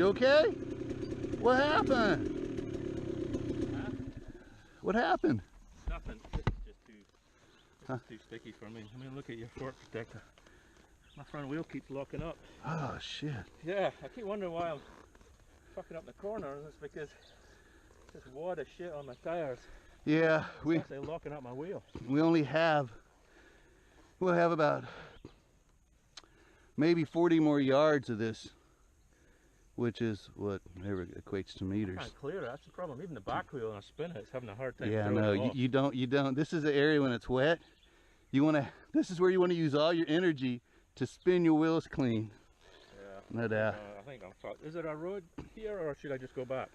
You okay? What happened? Huh? What happened? Nothing. This is just too sticky for me. I mean, look at your fork protector. My front wheel keeps locking up. Oh shit. Yeah, I keep wondering why I'm fucking up the corner, and it's because there's water shit on my tires. Yeah, They're locking up my wheel. we'll have about maybe 40 more yards of this, which is whatever equates to meters. I can't clear it. That's the problem. Even the back wheel when I spin it's having a hard time. Yeah, throwing no, it off. you don't. This is the area when it's wet. This is where you want to use all your energy to spin your wheels clean. Yeah. No doubt. I think I'm fucked. Is it a road here, or should I just go back?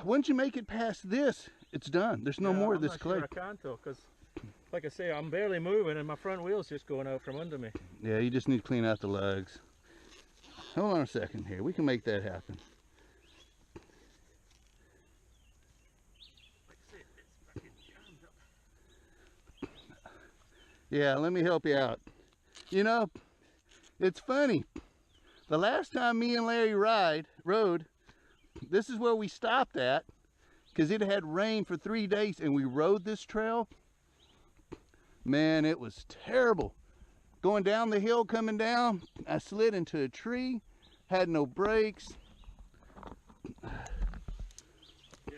Once you make it past this, it's done. There's no more of this clay. I'm not sure I can though, because like I say, I'm barely moving and my front wheel's just going out from under me. Yeah, you just need to clean out the lugs. Hold on a second here. We can make that happen. Like I say, it's fucking jammed up. Yeah, let me help you out. You know, it's funny. The last time me and Larry rode, this is where we stopped at, because it had rained for 3 days and we rode this trail. Man, it was terrible. Going down the hill, coming down, I slid into a tree, had no brakes. Yeah,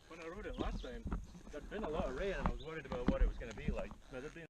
when I rode it last time, there'd been a lot of rain and I was worried about what it was going to be like. Now, there'd been